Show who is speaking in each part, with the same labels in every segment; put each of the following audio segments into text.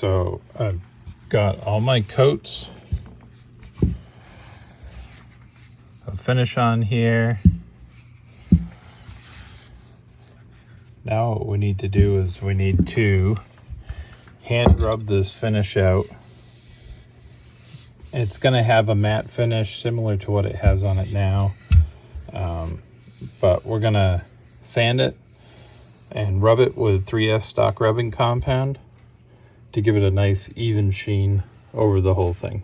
Speaker 1: So I've got all my coats of finish on here. Now what we need to do is we need to hand rub this finish out. It's going to have a matte finish similar to what it has on it now, but we're going to sand it and rub it with 3S stock rubbing compound to give it a nice even sheen over the whole thing.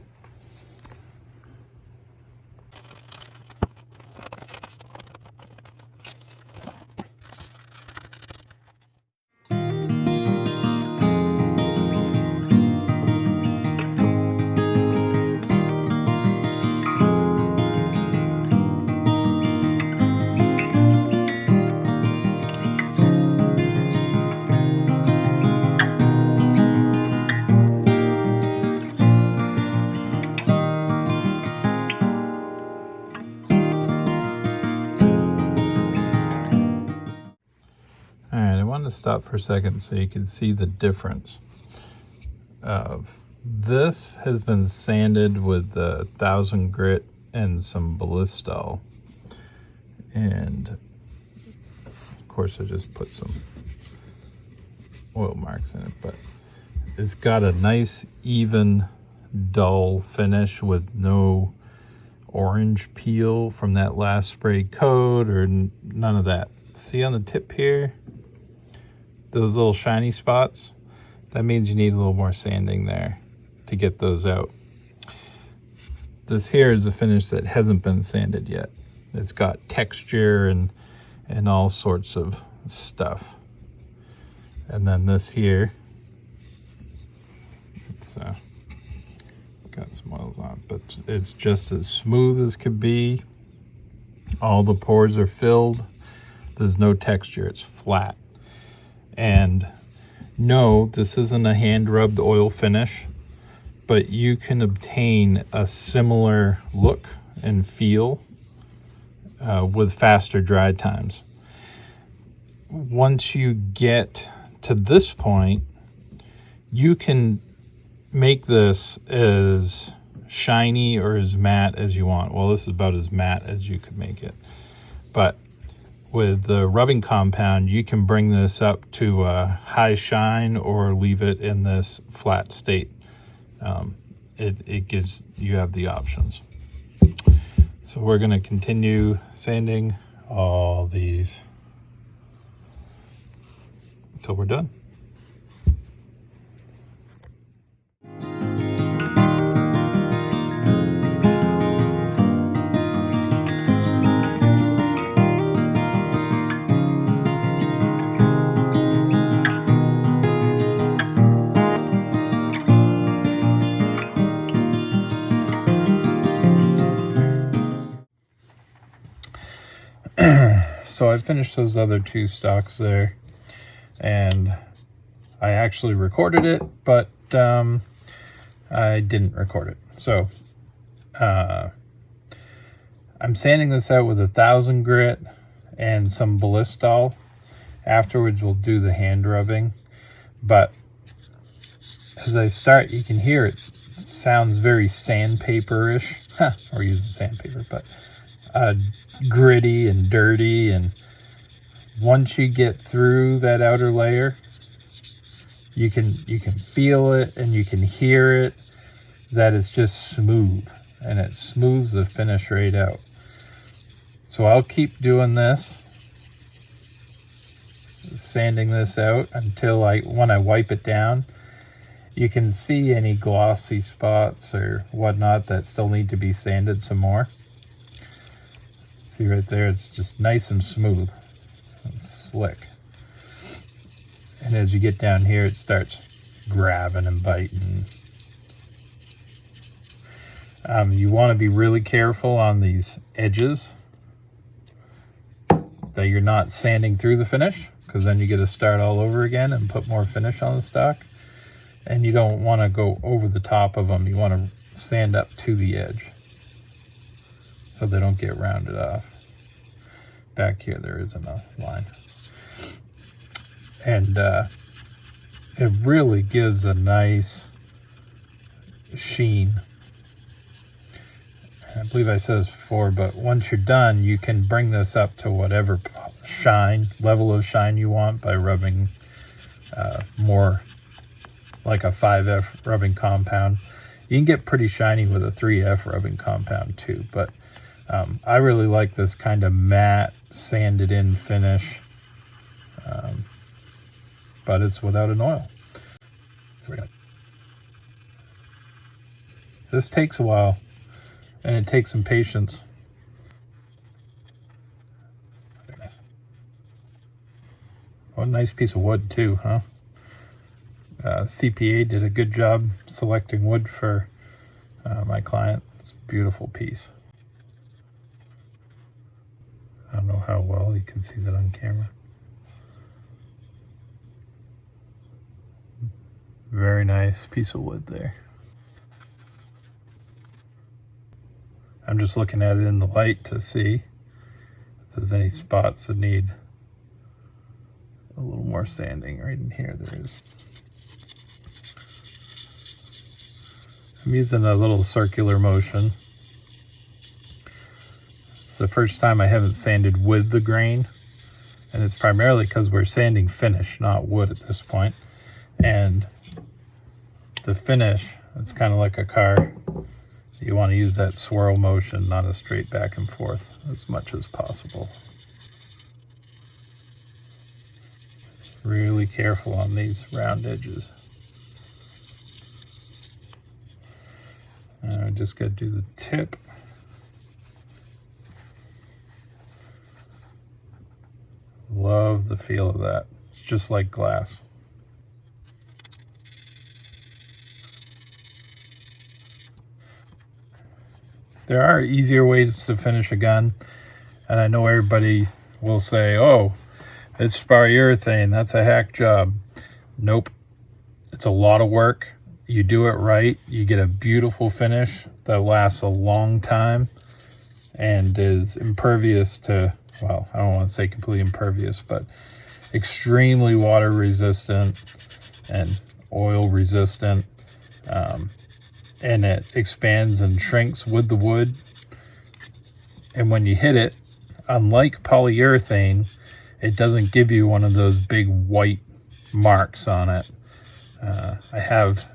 Speaker 1: Stop for a second so you can see the difference of this. Has been sanded with 1000 grit and some ballistol, and of course I just put some oil marks in it, but it's got a nice even dull finish with no orange peel from that last spray coat or none of that. See on the tip here, those little shiny spots? That means you need a little more sanding there to get those out. This here is a finish that hasn't been sanded yet. It's got texture and all sorts of stuff. And then this here, it's got some oils on it, but it's just as smooth as could be. All the pores are filled. There's no texture, it's flat. And no, this isn't a hand rubbed oil finish, but you can obtain a similar look and feel with faster dry times. Once you get to this point, you can make this as shiny or as matte as you want. Well, this is about as matte as you could make it, but with the rubbing compound, you can bring this up to a high shine or leave it in this flat state. It gives you have the options. So we're going to continue sanding all these until we're done. So I finished those other two stocks there, and I actually recorded it, but I didn't record it. So I'm sanding this out with 1000 grit and some ballistol. Afterwards we'll do the hand rubbing, but as I start, you can hear it sounds very sandpaper-ish. We're using sandpaper, but gritty and dirty. And once you get through that outer layer, you can feel it and you can hear it, that it's just smooth, and it smooths the finish right out. So I'll keep doing this, sanding this out until when I wipe it down, you can see any glossy spots or whatnot that still need to be sanded some more. See right there, it's just nice and smooth and slick. And as you get down here, it starts grabbing and biting. You want to be really careful on these edges that you're not sanding through the finish, because then you get to start all over again and put more finish on the stock. And you don't want to go over the top of them. You want to sand up to the edge so they don't get rounded off. Back here there isn't a line. And it really gives a nice sheen. I believe I said this before, but once you're done, you can bring this up to whatever level of shine you want by rubbing more like a 5F rubbing compound. You can get pretty shiny with a 3F rubbing compound too, but I really like this kind of matte sanded in finish, but it's without an oil. This takes a while, and it takes some patience. What a nice piece of wood too, huh? CPA did a good job selecting wood for my client. It's a beautiful piece. I don't know how well you can see that on camera. Very nice piece of wood there. I'm just looking at it in the light to see if there's any spots that need a little more sanding. Right in here there is. I'm using a little circular motion. It's the first time I haven't sanded with the grain, and it's primarily because we're sanding finish, not wood at this point. And the finish, it's kind of like a car. You want to use that swirl motion, not a straight back and forth, as much as possible. Really careful on these round edges. I just got to do the tip. Love the feel of that. It's just like glass. There are easier ways to finish a gun, and I know everybody will say, oh, it's Spar Urethane, that's a hack job. Nope. It's a lot of work. You do it right, you get a beautiful finish that lasts a long time and is impervious to, well, I don't want to say completely impervious, but extremely water resistant and oil resistant. And it expands and shrinks with the wood. And when you hit it, unlike polyurethane, it doesn't give you one of those big white marks on it. I have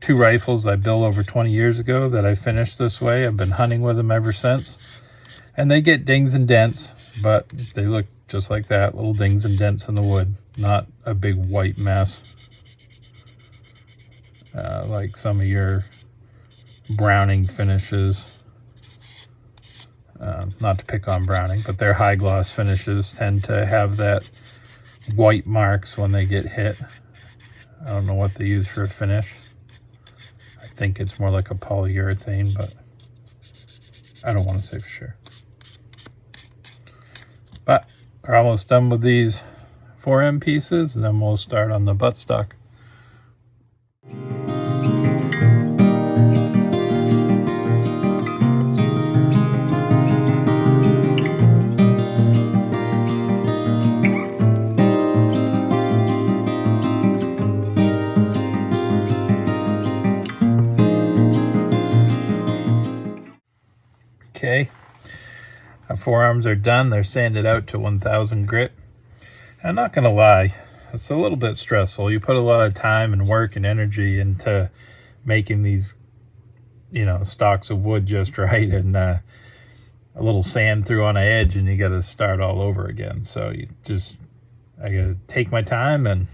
Speaker 1: 2 rifles I built over 20 years ago that I finished this way. I've been hunting with them ever since. And they get dings and dents, but they look just like that, little dings and dents in the wood, not a big white mess like some of your browning finishes. Not to pick on browning, but their high gloss finishes tend to have that white marks when they get hit. I don't know what they use for a finish. I think it's more like a polyurethane, but I don't want to say for sure. But we're almost done with these 4M pieces, and then we'll start on the buttstock. Okay, our forearms are done. They're sanded out to 1000 grit. I'm not gonna lie, it's a little bit stressful. You put a lot of time and work and energy into making these, you know, stocks of wood just right, and a little sand through on an edge and you got to start all over again. So I gotta take my time and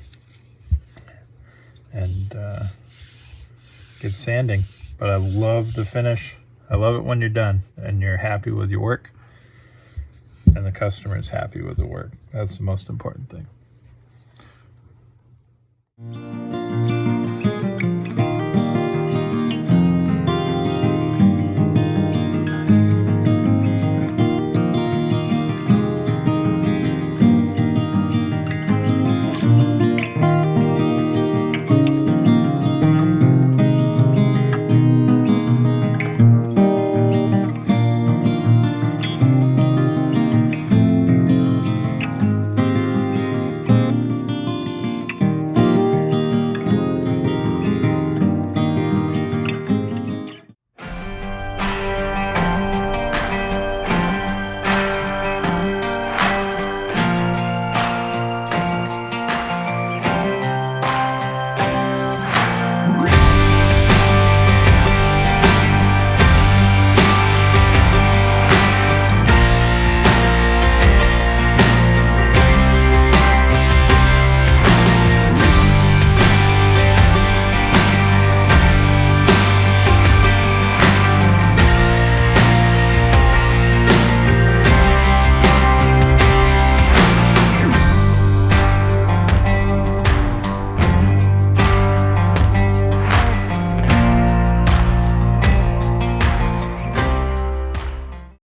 Speaker 1: get sanding. But I love the finish. I love it when you're done and you're happy with your work and the customer is happy with the work. That's the most important thing.